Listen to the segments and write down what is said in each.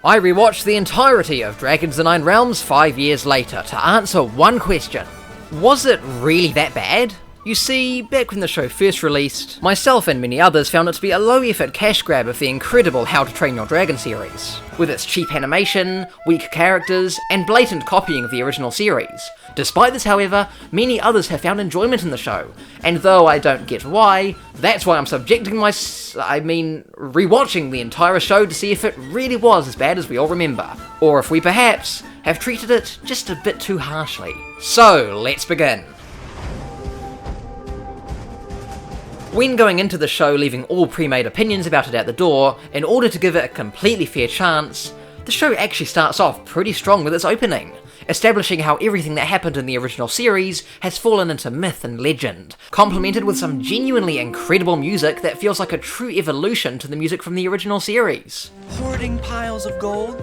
I rewatched the entirety of Dragons: The Nine Realms 5 years later to answer one question. Was it really that bad? You see, back when the show first released, myself and many others found it to be a low-effort cash grab of the incredible How to Train Your Dragon series, with its cheap animation, weak characters, and blatant copying of the original series. Despite this, however, many others have found enjoyment in the show, and though I don't get why, that's why I'm rewatching the entire show to see if it really was as bad as we all remember, or if we perhaps have treated it just a bit too harshly. So, let's begin. When going into the show leaving all pre-made opinions about it at the door, in order to give it a completely fair chance, the show actually starts off pretty strong with its opening, establishing how everything that happened in the original series has fallen into myth and legend, complemented with some genuinely incredible music that feels like a true evolution to the music from the original series. Hoarding piles of gold?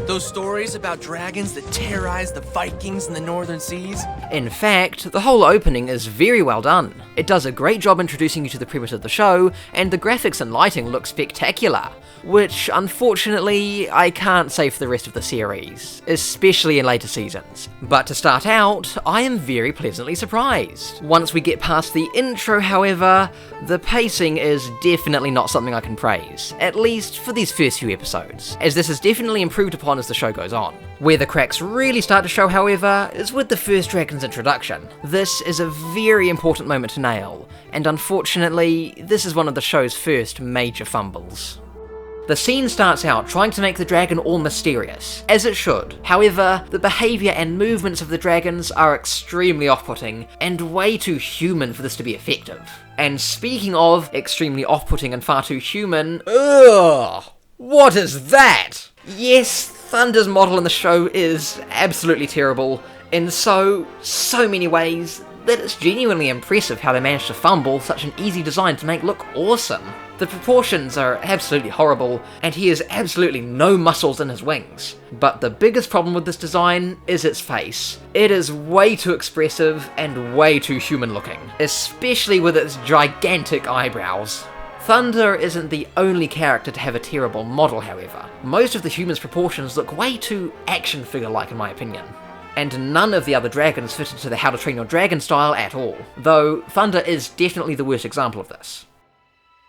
Those stories about dragons that terrorized the Vikings in the northern seas? In fact, the whole opening is very well done. It does a great job introducing you to the premise of the show, and the graphics and lighting look spectacular, which unfortunately I can't say for the rest of the series, especially in later seasons. But to start out, I am very pleasantly surprised. Once we get past the intro, however, the pacing is definitely not something I can praise, at least for these first few episodes, as this is definitely improved upon as the show goes on. Where the cracks really start to show, however, is with the first dragon's introduction. This is a very important moment to nail, and unfortunately, this is one of the show's first major fumbles. The scene starts out trying to make the dragon all mysterious, as it should. However, the behaviour and movements of the dragons are extremely off-putting, and way too human for this to be effective. And speaking of extremely off-putting and far too human, ugh! What is that? Yes, Thunder's model in the show is absolutely terrible in so many ways that it's genuinely impressive how they managed to fumble such an easy design to make look awesome. The proportions are absolutely horrible, and he has absolutely no muscles in his wings. But the biggest problem with this design is its face. It is way too expressive and way too human looking, especially with its gigantic eyebrows. Thunder isn't the only character to have a terrible model, however. Most of the humans' proportions look way too action figure-like in my opinion. And none of the other dragons fit into the How to Train Your Dragon style at all, though Thunder is definitely the worst example of this.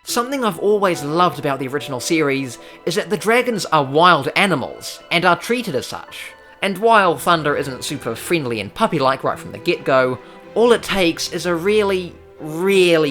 Something I've always loved about the original series is that the dragons are wild animals, and are treated as such. And while Thunder isn't super friendly and puppy-like right from the get-go, all it takes is a really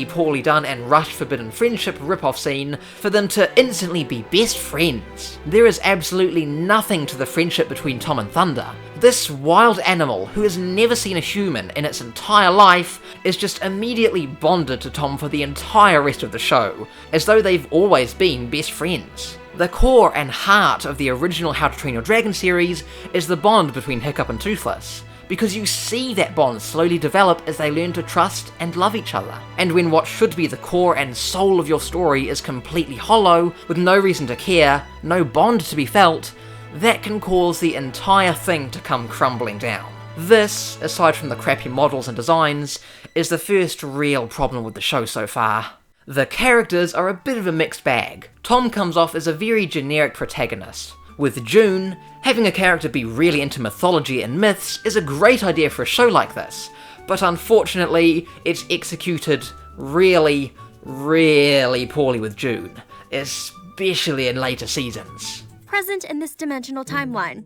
poorly done and rushed forbidden friendship rip-off scene for them to instantly be best friends. There is absolutely nothing to the friendship between Tom and Thunder. This wild animal, who has never seen a human in its entire life, is just immediately bonded to Tom for the entire rest of the show, as though they've always been best friends. The core and heart of the original How to Train Your Dragon series is the bond between Hiccup and Toothless, because you see that bond slowly develop as they learn to trust and love each other. And when what should be the core and soul of your story is completely hollow, with no reason to care, no bond to be felt, that can cause the entire thing to come crumbling down. This, aside from the crappy models and designs, is the first real problem with the show so far. The characters are a bit of a mixed bag. Tom comes off as a very generic protagonist. With June, having a character be really into mythology and myths is a great idea for a show like this, but unfortunately, it's executed really poorly with June, especially in later seasons. Present in this dimensional timeline.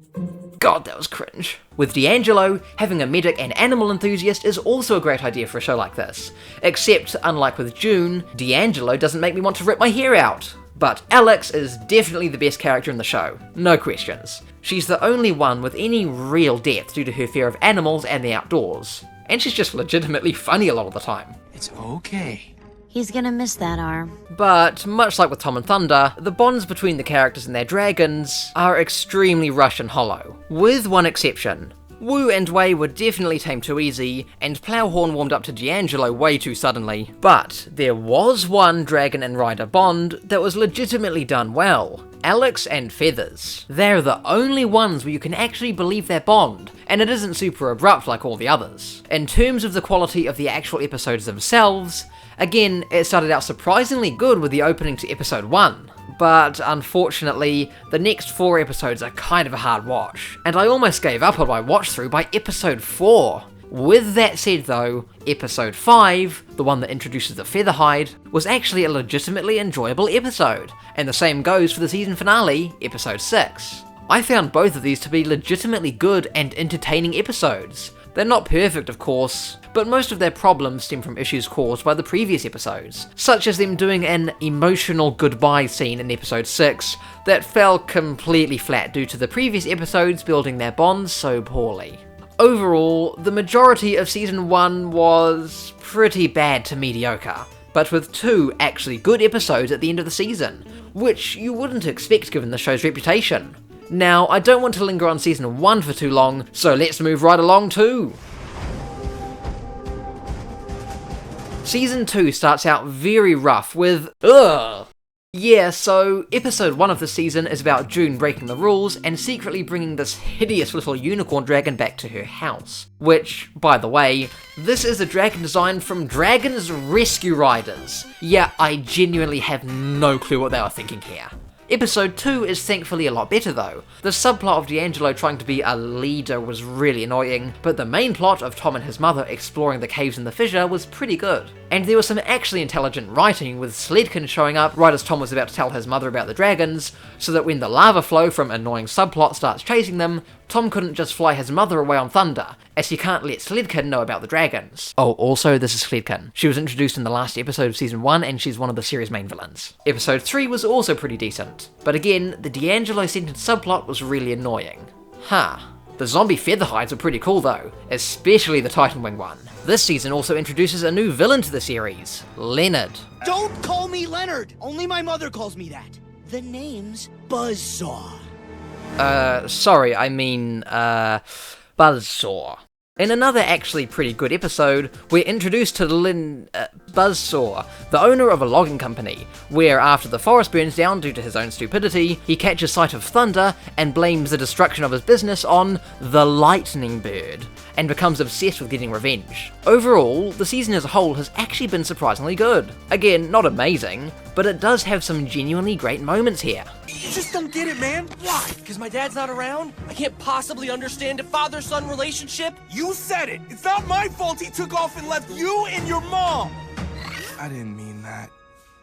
God, that was cringe. With D'Angelo, having a medic and animal enthusiast is also a great idea for a show like this, except, unlike with June, D'Angelo doesn't make me want to rip my hair out. But Alex is definitely the best character in the show, no questions. She's the only one with any real depth due to her fear of animals and the outdoors. And she's just legitimately funny a lot of the time. It's okay. He's gonna miss that arm. But, much like with Tom and Thunder, the bonds between the characters and their dragons are extremely rushed and hollow. With one exception. Wu and Wei were definitely tamed too easy, and Plowhorn warmed up to D'Angelo way too suddenly. But there was one dragon and rider bond that was legitimately done well. Alex and Feathers. They're the only ones where you can actually believe their bond, and it isn't super abrupt like all the others. In terms of the quality of the actual episodes themselves, Again, it started out surprisingly good with the opening to episode 1, but unfortunately, the next 4 episodes are kind of a hard watch, and I almost gave up on my watch through by episode 4. With that said though, episode 5, the one that introduces the Featherhide, was actually a legitimately enjoyable episode, and the same goes for the season finale, episode 6. I found both of these to be legitimately good and entertaining episodes. They're not perfect, of course, but most of their problems stem from issues caused by the previous episodes, such as them doing an emotional goodbye scene in episode 6 that fell completely flat due to the previous episodes building their bonds so poorly. Overall, the majority of season 1 was pretty bad to mediocre, but with 2 actually good episodes at the end of the season, which you wouldn't expect given the show's reputation. Now, I don't want to linger on season 1 for too long, so let's move right along too. Season 2 starts out very rough with ugh. Yeah, so episode 1 of the season is about June breaking the rules and secretly bringing this hideous little unicorn dragon back to her house. Which, by the way, this is a dragon design from Dragon's Rescue Riders. Yeah, I genuinely have no clue what they were thinking here. Episode 2 is thankfully a lot better though. The subplot of D'Angelo trying to be a leader was really annoying, but the main plot of Tom and his mother exploring the caves in the fissure was pretty good. And there was some actually intelligent writing, with Sledkin showing up right as Tom was about to tell his mother about the dragons, so that when the lava flow from annoying subplot starts chasing them, Tom couldn't just fly his mother away on thunder, as he can't let Sledkin know about the dragons. Oh, also, this is Sledkin. She was introduced in the last episode of season 1, and she's one of the series' main villains. Episode 3 was also pretty decent, but again, the D'Angelo-centered subplot was really annoying. The zombie Featherhides were pretty cool though, especially the Titanwing one. This season also introduces a new villain to the series, Leonard. Don't call me Leonard! Only my mother calls me that. The name's Buzzsaw. Sorry, I mean, Buzzsaw. In another actually pretty good episode, we're introduced to Buzzsaw, the owner of a logging company, where after the forest burns down due to his own stupidity, he catches sight of thunder and blames the destruction of his business on the lightning bird, and becomes obsessed with getting revenge. Overall, the season as a whole has actually been surprisingly good. Again, not amazing, but it does have some genuinely great moments here. You just don't get it, man. Why? Because my dad's not around? I can't possibly understand a father-son relationship? You said it! It's not my fault he took off and left you and your mom! I didn't mean that.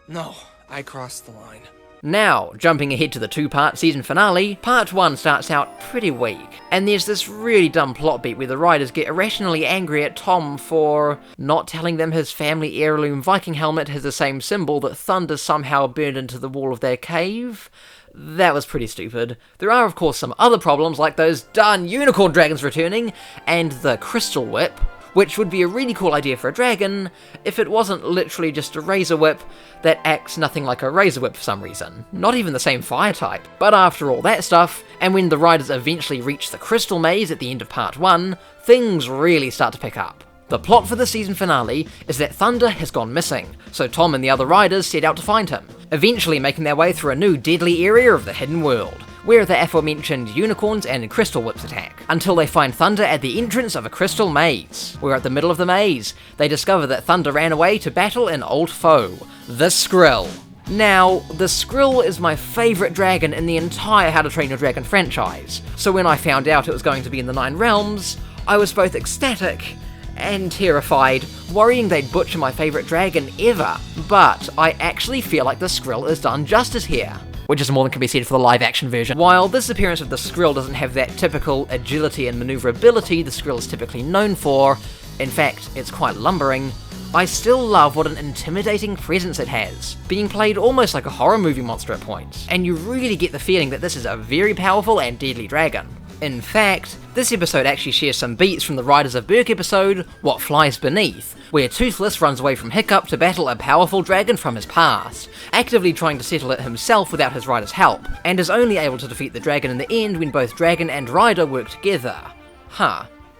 No, I crossed the line. Now, jumping ahead to the 2-part season finale, part 1 starts out pretty weak, and there's this really dumb plot beat where the writers get irrationally angry at Tom for not telling them his family heirloom Viking helmet has the same symbol that thunder somehow burned into the wall of their cave. That was pretty stupid. There are of course some other problems like those darn unicorn dragons returning, and the crystal whip, which would be a really cool idea for a dragon if it wasn't literally just a razor whip that acts nothing like a razor whip for some reason. Not even the same fire type. But after all that stuff, and when the riders eventually reach the crystal maze at the end of part 1, things really start to pick up. The plot for the season finale is that Thunder has gone missing, so Tom and the other riders set out to find him, eventually making their way through a new deadly area of the hidden world, where the aforementioned unicorns and crystal whips attack, until they find Thunder at the entrance of a crystal maze, where at the middle of the maze, they discover that Thunder ran away to battle an old foe, the Skrill. Now, the Skrill is my favourite dragon in the entire How to Train Your Dragon franchise, so when I found out it was going to be in the 9 realms, I was both ecstatic and terrified, worrying they'd butcher my favourite dragon ever, but I actually feel like the Skrill is done justice here, which is more than can be said for the live-action version. While this appearance of the Skrill doesn't have that typical agility and manoeuvrability the Skrill is typically known for, in fact, it's quite lumbering, I still love what an intimidating presence it has, being played almost like a horror movie monster at points, and you really get the feeling that this is a very powerful and deadly dragon. In fact, this episode actually shares some beats from the Riders of Berk episode, What Flies Beneath, where Toothless runs away from Hiccup to battle a powerful dragon from his past, actively trying to settle it himself without his rider's help, and is only able to defeat the dragon in the end when both dragon and rider work together.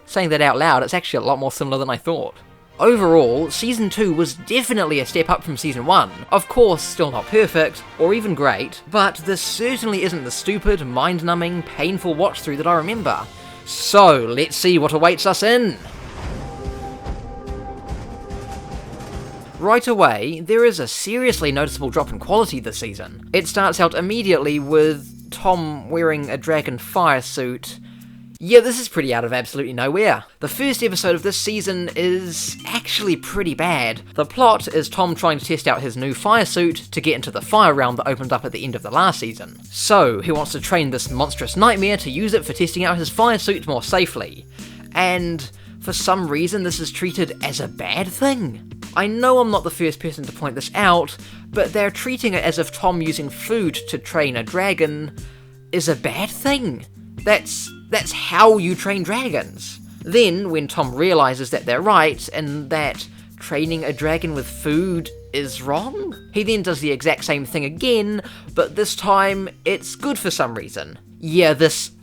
Saying that out loud, it's actually a lot more similar than I thought. Overall, Season 2 was definitely a step up from Season 1. Of course, still not perfect, or even great, but this certainly isn't the stupid, mind-numbing, painful watch-through that I remember. So, let's see what awaits us in Right away, there is a seriously noticeable drop in quality this season. It starts out immediately with Tom wearing a dragon fire suit. Yeah, this is pretty out of absolutely nowhere. The first episode of this season is actually pretty bad. The plot is Tom trying to test out his new fire suit to get into the fire realm that opened up at the end of the last season. So, he wants to train this monstrous nightmare to use it for testing out his fire suit more safely. And for some reason this is treated as a bad thing. I know I'm not the first person to point this out, but they're treating it as if Tom using food to train a dragon is a bad thing. That's how you train dragons. Then, when Tom realizes that they're right, and that training a dragon with food is wrong, he then does the exact same thing again, but this time, it's good for some reason. Yeah,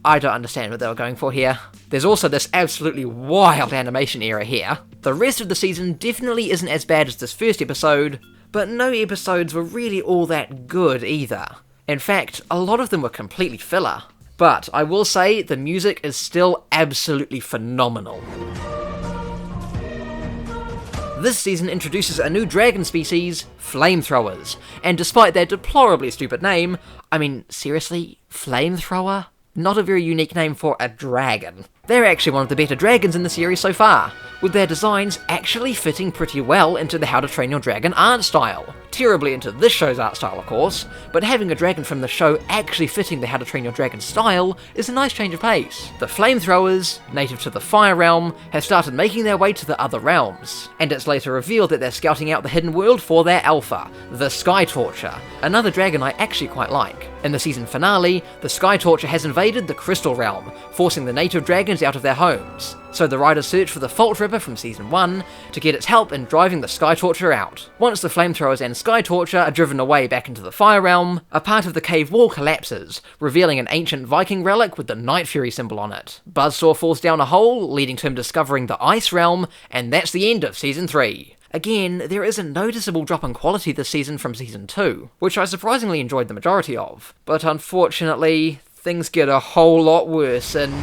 I don't understand what they were going for here. There's also this absolutely wild animation error here. The rest of the season definitely isn't as bad as this first episode, but no episodes were really all that good either. In fact, a lot of them were completely filler. But I will say, the music is still absolutely phenomenal. This season introduces a new dragon species, flamethrowers, and despite their deplorably stupid name, I mean, seriously, flamethrower? Not a very unique name for a dragon. They're actually one of the better dragons in the series so far, with their designs actually fitting pretty well into the How to Train Your Dragon art style. Terribly into this show's art style, of course, but having a dragon from the show actually fitting the How to Train Your Dragon style is a nice change of pace. The flamethrowers, native to the Fire Realm, have started making their way to the other realms, and it's later revealed that they're scouting out the hidden world for their alpha, the Sky Torture, another dragon I actually quite like. In the season finale, the Sky Torture has invaded the Crystal Realm, forcing the native dragons out of their homes. So the riders search for the Fault Ripper from season 1 to get its help in driving the Sky Torture out. Once the flamethrowers and Sky Torture are driven away back into the Fire Realm, a part of the cave wall collapses, revealing an ancient Viking relic with the Night Fury symbol on it. Buzzsaw falls down a hole, leading to him discovering the Ice Realm, and that's the end of season 3. Again, there is a noticeable drop in quality this season from season 2, which I surprisingly enjoyed the majority of, but unfortunately, things get a whole lot worse and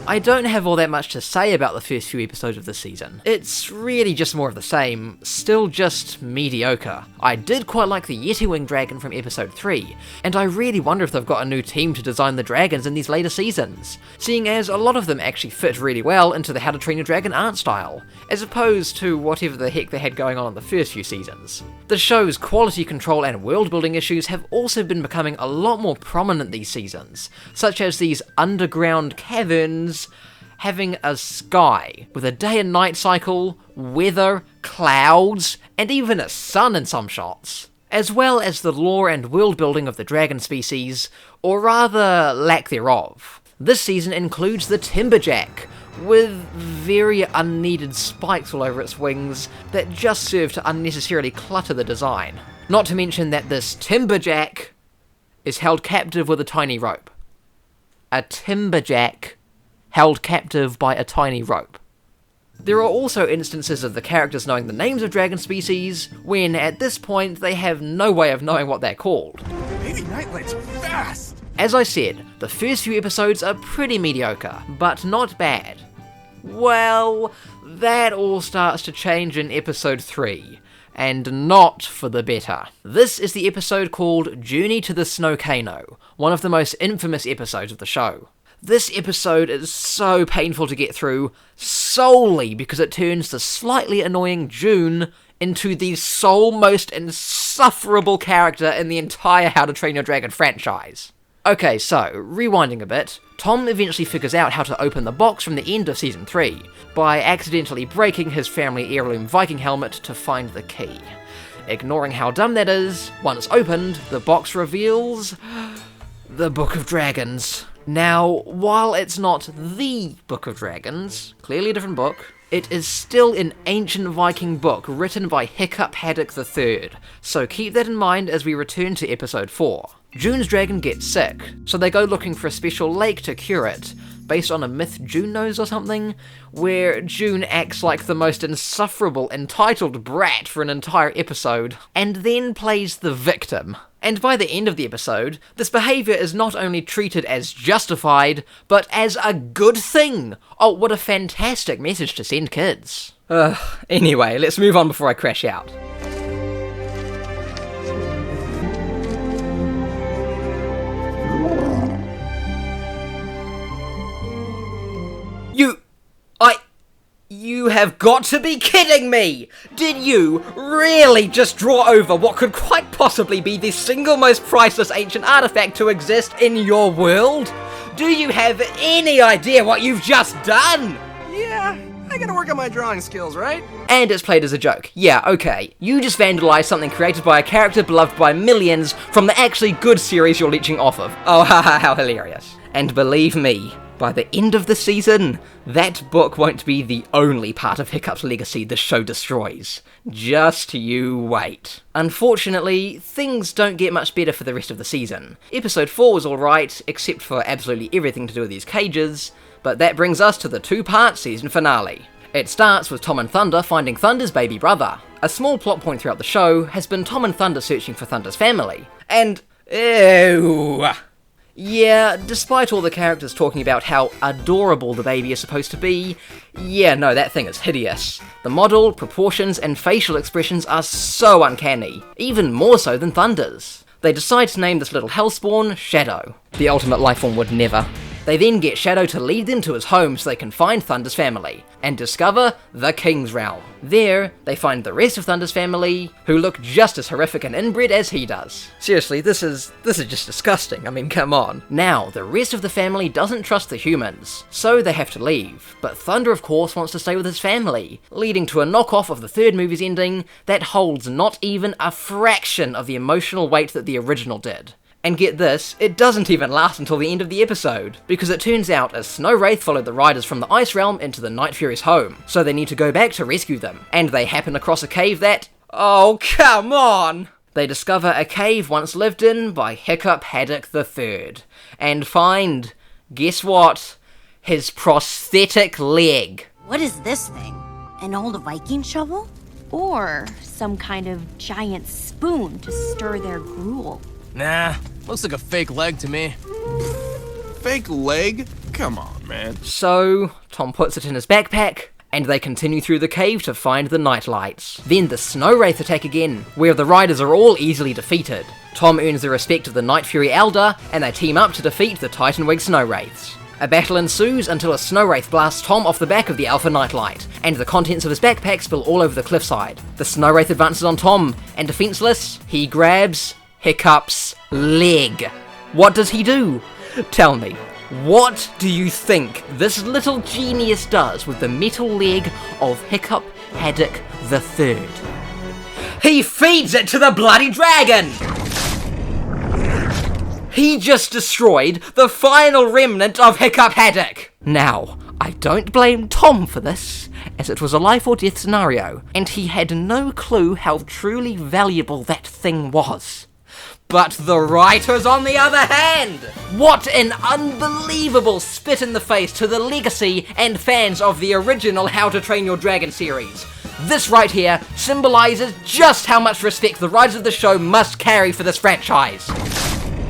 I don't have all that much to say about the first few episodes of this season. It's really just more of the same, still just mediocre. I did quite like the Yeti-wing dragon from episode 3, and I really wonder if they've got a new team to design the dragons in these later seasons, seeing as a lot of them actually fit really well into the How to Train Your Dragon art style, as opposed to whatever the heck they had going on in the first few seasons. The show's quality control and world-building issues have also been becoming a lot more prominent these seasons, such as these underground caverns having a sky with a day and night cycle, weather, clouds, and even a sun in some shots, as well as the lore and world building of the dragon species, or rather lack thereof. This season includes the Timberjack, with very unneeded spikes all over its wings that just serve to unnecessarily clutter the design. Not to mention that this Timberjack is held captive with a tiny rope. A Timberjack held captive by a tiny rope. There are also instances of the characters knowing the names of dragon species, when at this point they have no way of knowing what they're called. Baby Nightlight's fast! As I said, the first few episodes are pretty mediocre, but not bad. Well, that all starts to change in episode 3, and not for the better. This is the episode called Journey to the Snowcano, one of the most infamous episodes of the show. This episode is so painful to get through, solely because it turns the slightly annoying June into the sole most insufferable character in the entire How to Train Your Dragon franchise. Okay, so, rewinding a bit, Tom eventually figures out how to open the box from the end of season 3, by accidentally breaking his family heirloom Viking helmet to find the key. Ignoring how dumb that is, once opened, the box reveals the Book of Dragons. Now, while it's not the Book of Dragons, clearly a different book, it is still an ancient Viking book written by Hiccup Haddock III, so keep that in mind as we return to episode 4. June's dragon gets sick, so they go looking for a special lake to cure it, based on a myth June knows or something, where June acts like the most insufferable, entitled brat for an entire episode, and then plays the victim. And by the end of the episode, this behaviour is not only treated as justified, but as a good thing! Oh, what a fantastic message to send kids. Anyway, let's move on before I crash out. You have got to be kidding me! Did you really just draw over what could quite possibly be the single most priceless ancient artifact to exist in your world? Do you have any idea what you've just done? Yeah, I gotta work on my drawing skills, right? And it's played as a joke. Yeah, okay. You just vandalized something created by a character beloved by millions from the actually good series you're leeching off of. Oh, haha, how hilarious. And believe me, by the end of the season, that book won't be the only part of Hiccup's legacy the show destroys. Just you wait. Unfortunately, things don't get much better for the rest of the season. Episode 4 was alright, except for absolutely everything to do with these cages, but that brings us to the two-part season finale. It starts with Tom and Thunder finding Thunder's baby brother. A small plot point throughout the show has been Tom and Thunder searching for Thunder's family. And... ew... yeah, despite all the characters talking about how adorable the baby is supposed to be, yeah, no, that thing is hideous. The model, proportions, and facial expressions are so uncanny, even more so than Thunder's. They decide to name this little hellspawn Shadow. The ultimate lifeform would never. They then get Shadow to lead them to his home so they can find Thunder's family, and discover the King's Realm. There, they find the rest of Thunder's family, who look just as horrific and inbred as he does. Seriously, this is just disgusting, I mean, come on. Now, the rest of the family doesn't trust the humans, so they have to leave, but Thunder of course wants to stay with his family, leading to a knockoff of the third movie's ending that holds not even a fraction of the emotional weight that the original did. And get this, it doesn't even last until the end of the episode, because it turns out a snow wraith followed the riders from the Ice Realm into the Night Fury's home, so they need to go back to rescue them, and they happen across a cave that... oh, come on! They discover a cave once lived in by Hiccup Haddock III, and find, guess what? His prosthetic leg. What is this thing? An old Viking shovel? Or some kind of giant spoon to stir their gruel. Nah, looks like a fake leg to me. Fake leg? Come on, man. So, Tom puts it in his backpack, and they continue through the cave to find the night lights. Then the Snow Wraith attack again, where the riders are all easily defeated. Tom earns the respect of the Night Fury Elder, and they team up to defeat the Titanwing Snow Wraiths. A battle ensues until a Snow Wraith blasts Tom off the back of the Alpha Nightlight, and the contents of his backpack spill all over the cliffside. The Snow Wraith advances on Tom, and defenseless, he grabs Hiccup's leg. What does he do? Tell me, what do you think this little genius does with the metal leg of Hiccup Haddock III? He feeds it to the bloody dragon! He just destroyed the final remnant of Hiccup Haddock! Now, I don't blame Tom for this, as it was a life or death scenario, and he had no clue how truly valuable that thing was. But the writers, on the other hand! What an unbelievable spit in the face to the legacy and fans of the original How to Train Your Dragon series. This right here symbolises just how much respect the writers of the show must carry for this franchise.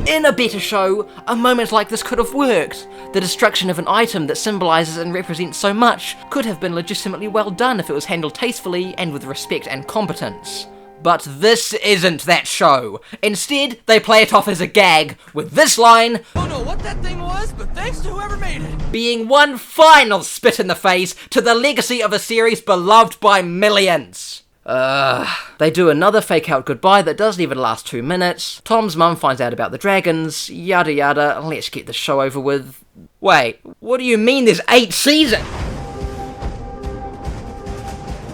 In a better show, a moment like this could have worked. The destruction of an item that symbolises and represents so much could have been legitimately well done if it was handled tastefully and with respect and competence. But this isn't that show. Instead, they play it off as a gag, with this line, Don't know what that thing was, but thanks to whoever made it. being one final spit in the face to the legacy of a series beloved by millions. They do another fake out goodbye that doesn't even last 2 minutes. Tom's mum finds out about the dragons, yada yada, let's get the show over with. Wait, what do you mean there's 8 seasons?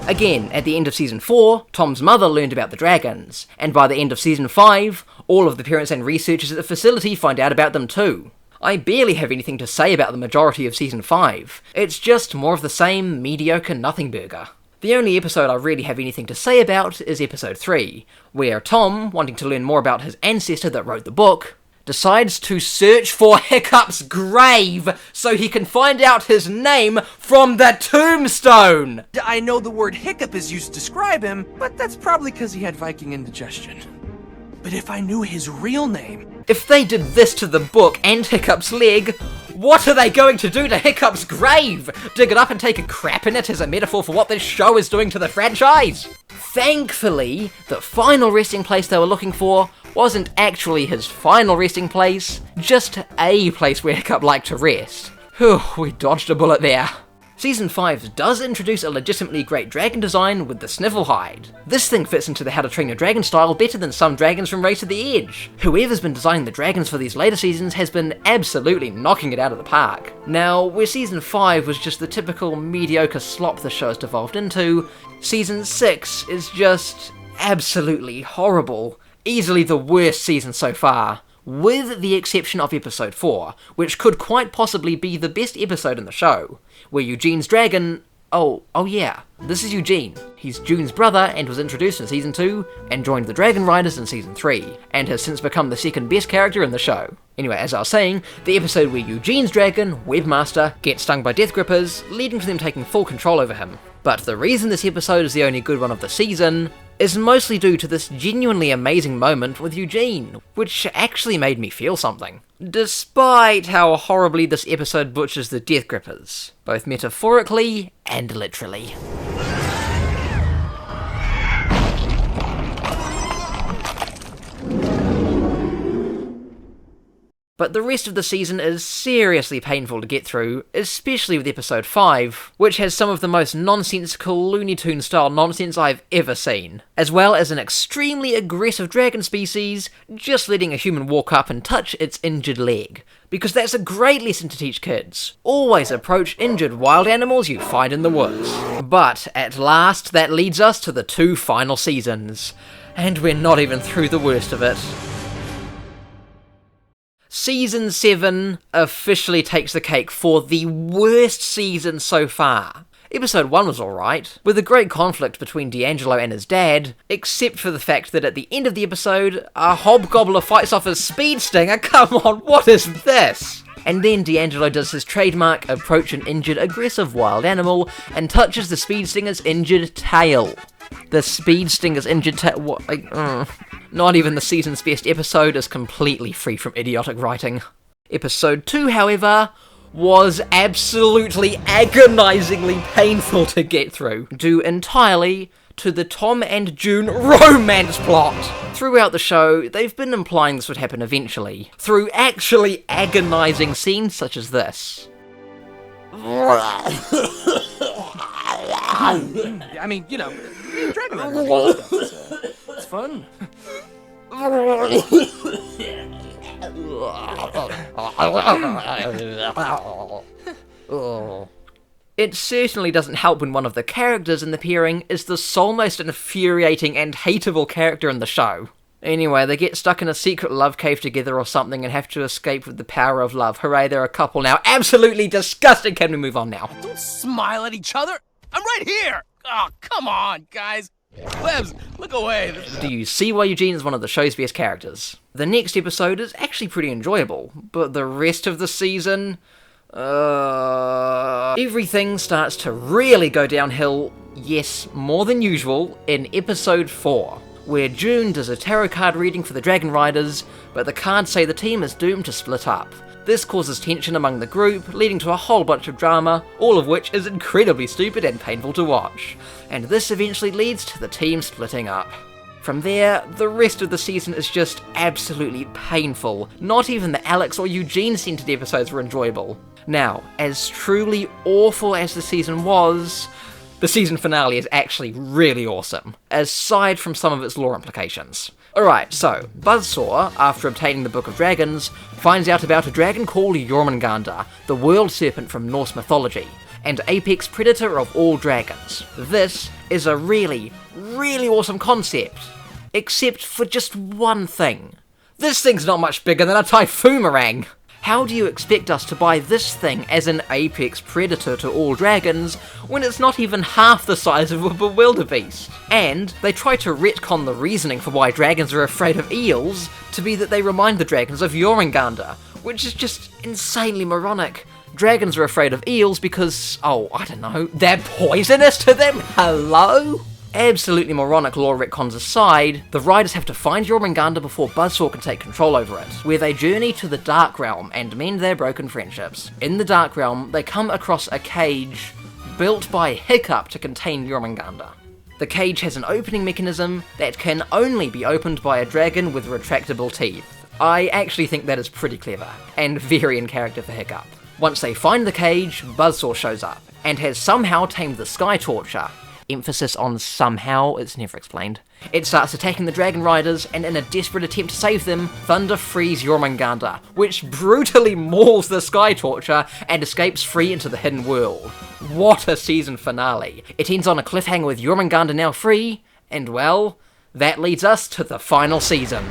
Again, at the end of Season 4, Tom's mother learned about the dragons, and by the end of Season 5, all of the parents and researchers at the facility find out about them too. I barely have anything to say about the majority of Season 5, it's just more of the same mediocre nothing burger. The only episode I really have anything to say about is Episode 3, where Tom, wanting to learn more about his ancestor that wrote the book, decides to search for Hiccup's grave so he can find out his name from the tombstone! I know the word hiccup is used to describe him, but that's probably because he had Viking indigestion. But if I knew his real name... If they did this to the book and Hiccup's leg, What are they going to do to Hiccup's grave? Dig it up and take a crap in it as a metaphor for what this show is doing to the franchise? Thankfully, the final resting place they were looking for wasn't actually his final resting place, just a place where Hiccup liked to rest. Whew, we dodged a bullet there. Season 5 does introduce a legitimately great dragon design with the Snivelhide. This thing fits into the How to Train Your Dragon style better than some dragons from Race to the Edge. Whoever's been designing the dragons for these later seasons has been absolutely knocking it out of the park. Now, where Season 5 was just the typical mediocre slop the show has devolved into, Season 6 is just absolutely horrible. Easily the worst season so far, with the exception of episode 4, which could quite possibly be the best episode in the show, where Eugene's dragon... Oh yeah, this is Eugene. He's June's brother and was introduced in Season 2, and joined the Dragon Riders in Season 3, and has since become the second best character in the show. Anyway, as I was saying, the episode where Eugene's dragon, Webmaster, gets stung by death grippers, leading to them taking full control over him. But the reason this episode is the only good one of the season is mostly due to this genuinely amazing moment with Eugene, which actually made me feel something. Despite how horribly this episode butchers the death grippers, both metaphorically and literally. But the rest of the season is seriously painful to get through, especially with episode 5, which has some of the most nonsensical Looney Tunes style nonsense I've ever seen, as well as an extremely aggressive dragon species just letting a human walk up and touch its injured leg. Because that's a great lesson to teach kids. Always approach injured wild animals you find in the woods. But at last, that leads us to the 2 final seasons. And we're not even through the worst of it. Season 7 officially takes the cake for the worst season so far. Episode 1 was alright, with a great conflict between D'Angelo and his dad, except for the fact that at the end of the episode, a hobgobbler fights off his speed stinger. Come on, what is this? And then D'Angelo does his trademark approach an injured aggressive wild animal and touches the speed stinger's injured tail. The speed stinger's injured tail, Not even the season's best episode is completely free from idiotic writing. Episode 2, however, was absolutely agonizingly painful to get through, due entirely to the Tom and June romance plot. Throughout the show, they've been implying this would happen eventually, through actually agonizing scenes such as this. I mean, you know, Dragon Rider stuff, it's fun. It certainly doesn't help when one of the characters in the pairing is the sole most infuriating and hateable character in the show. Anyway, they get stuck in a secret love cave together or something and have to escape with the power of love. Hooray, they're a couple now. Absolutely disgusting! Can we move on now? Don't smile at each other. I'm right here. Oh, come on, guys. Plebs, look away. Do you see why Eugene is one of the show's best characters? The next episode is actually pretty enjoyable, but the rest of the season... everything starts to really go downhill, yes, more than usual, in episode 4, where June does a tarot card reading for the Dragon Riders, but the cards say the team is doomed to split up. This causes tension among the group, leading to a whole bunch of drama, all of which is incredibly stupid and painful to watch. And this eventually leads to the team splitting up. From there, the rest of the season is just absolutely painful. Not even the Alex or Eugene-centered episodes were enjoyable. Now, as truly awful as the season was, the season finale is actually really awesome, aside from some of its lore implications. Alright, so, Buzzsaw, after obtaining the Book of Dragons, finds out about a dragon called Jormungandr, the world serpent from Norse mythology, and apex predator of all dragons. This is a really, really awesome concept, except for just one thing. This thing's not much bigger than a typhoomerang! How do you expect us to buy this thing as an apex predator to all dragons when it's not even half the size of a bewilderbeast? And they try to retcon the reasoning for why dragons are afraid of eels to be that they remind the dragons of Jormungandr, which is just insanely moronic. Dragons are afraid of eels because, I don't know, they're poisonous to them? Hello? Absolutely moronic lore retcons aside, the riders have to find Jormungandr before Buzzsaw can take control over it, where they journey to the Dark Realm and mend their broken friendships. In the Dark Realm, they come across a cage built by Hiccup to contain Jormungandr. The cage has an opening mechanism that can only be opened by a dragon with retractable teeth. I actually think that is pretty clever, and very in character for Hiccup. Once they find the cage, Buzzsaw shows up, and has somehow tamed the Sky Torture. Emphasis on somehow, it's never explained. It starts attacking the Dragon Riders, and in a desperate attempt to save them, Thunder frees Jormungandr, which brutally mauls the Sky Torture and escapes free into the hidden world. What a season finale! It ends on a cliffhanger with Jormungandr now free, and well, that leads us to the final season.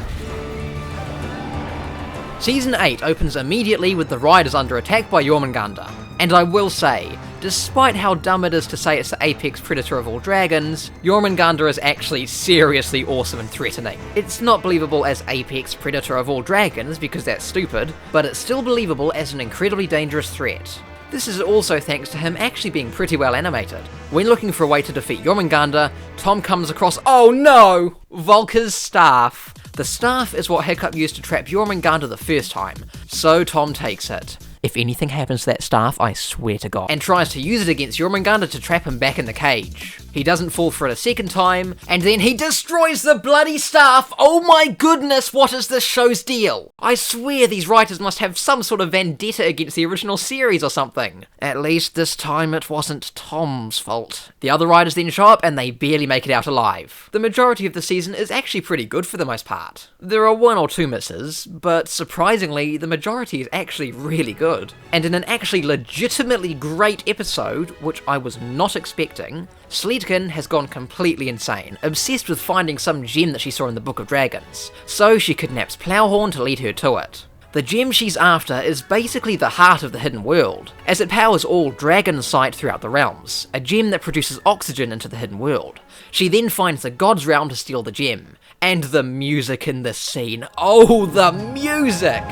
Season 8 opens immediately with the Riders under attack by Jormungandr, and I will say, despite how dumb it is to say it's the apex predator of all dragons, Jormungandr is actually seriously awesome and threatening. It's not believable as apex predator of all dragons because that's stupid, but it's still believable as an incredibly dangerous threat. This is also thanks to him actually being pretty well animated. When looking for a way to defeat Jormungandr, Tom comes across, oh no! Volker's staff. The staff is what Hiccup used to trap Jormungandr the first time, so Tom takes it. If anything happens to that staff, I swear to God. And tries to use it against Jormungandr to trap him back in the cage. He doesn't fall for it a second time, and then he destroys the bloody staff! Oh my goodness, what is this show's deal? I swear these writers must have some sort of vendetta against the original series or something. At least this time it wasn't Tom's fault. The other writers then show up and they barely make it out alive. The majority of the season is actually pretty good for the most part. There are one or two misses, but surprisingly, the majority is actually really good. And in an actually legitimately great episode, which I was not expecting, Sledkin has gone completely insane, obsessed with finding some gem that she saw in the Book of Dragons, so she kidnaps Plowhorn to lead her to it. The gem she's after is basically the heart of the hidden world, as it powers all dragon sight throughout the realms, a gem that produces oxygen into the hidden world. She then finds the God's Realm to steal the gem, and the music in this scene, oh the music!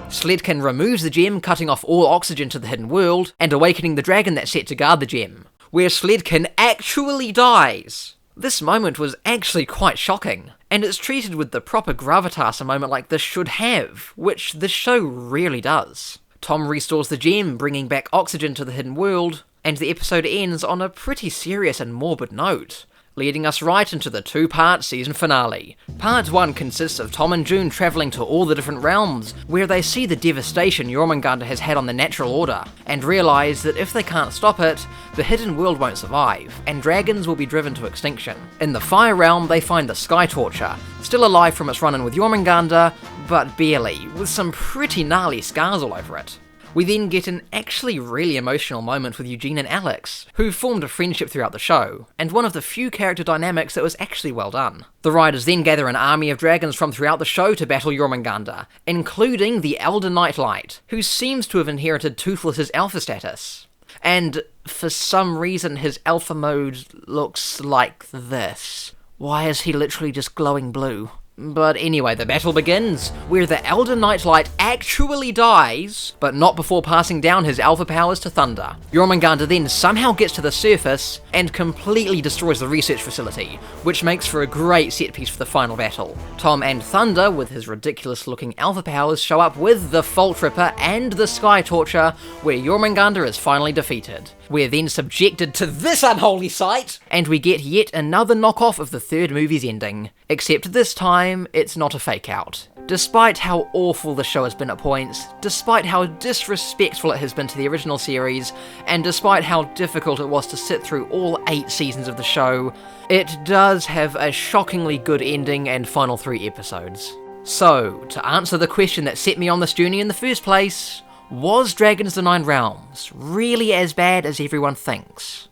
Sledkin removes the gem, cutting off all oxygen to the hidden world, and awakening the dragon that's set to guard the gem, where Sledkin actually dies. This moment was actually quite shocking, and it's treated with the proper gravitas a moment like this should have, which this show really does. Tom restores the gem, bringing back oxygen to the hidden world, and the episode ends on a pretty serious and morbid note, leading us right into the two-part season finale. Part 1 consists of Tom and June travelling to all the different realms, where they see the devastation Jormungandr has had on the natural order, and realise that if they can't stop it, the hidden world won't survive, and dragons will be driven to extinction. In the Fire Realm, they find the Sky Torture, still alive from its run-in with Jormungandr, but barely, with some pretty gnarly scars all over it. We then get an actually really emotional moment with Eugene and Alex, who formed a friendship throughout the show, and one of the few character dynamics that was actually well done. The riders then gather an army of dragons from throughout the show to battle Jormungandr, including the Elder Nightlight, who seems to have inherited Toothless's alpha status. And for some reason his alpha mode looks like this. Why is he literally just glowing blue? But anyway, the battle begins, where the Elder Nightlight actually dies, but not before passing down his alpha powers to Thunder. Jormungandr then somehow gets to the surface and completely destroys the research facility, which makes for a great set piece for the final battle. Tom and Thunder, with his ridiculous looking alpha powers, show up with the Fault Ripper and the Sky Torture, where Jormungandr is finally defeated. We're then subjected to this unholy sight, and we get yet another knockoff of the third movie's ending. Except this time, it's not a fake out. Despite how awful the show has been at points, despite how disrespectful it has been to the original series, and despite how difficult it was to sit through all 8 seasons of the show, it does have a shockingly good ending and final 3 episodes. So, to answer the question that set me on this journey in the first place, was Dragons the Nine Realms really as bad as everyone thinks?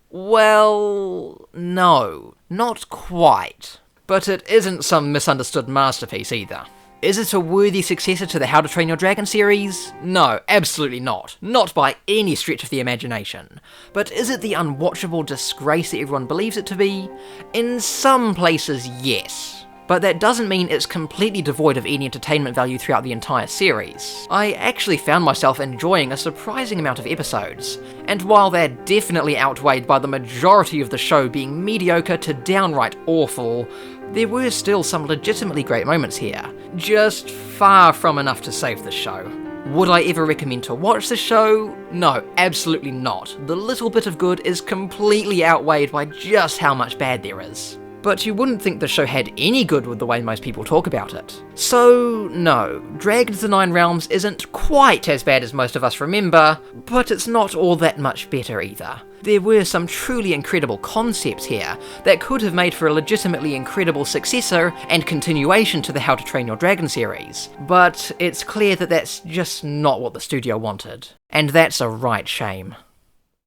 Well, no, not quite. But it isn't some misunderstood masterpiece either. Is it a worthy successor to the How to Train Your Dragon series? No, absolutely not. Not by any stretch of the imagination. But is it the unwatchable disgrace that everyone believes it to be? In some places, yes. but that doesn't mean it's completely devoid of any entertainment value throughout the entire series. I actually found myself enjoying a surprising amount of episodes, and while they're definitely outweighed by the majority of the show being mediocre to downright awful, there were still some legitimately great moments here, just far from enough to save the show. Would I ever recommend to watch the show? No, absolutely not. The little bit of good is completely outweighed by just how much bad there is. But you wouldn't think the show had any good with the way most people talk about it. So no, Dragons: The Nine Realms isn't quite as bad as most of us remember, but it's not all that much better either. There were some truly incredible concepts here that could have made for a legitimately incredible successor and continuation to the How to Train Your Dragon series, but it's clear that that's just not what the studio wanted. And that's a right shame.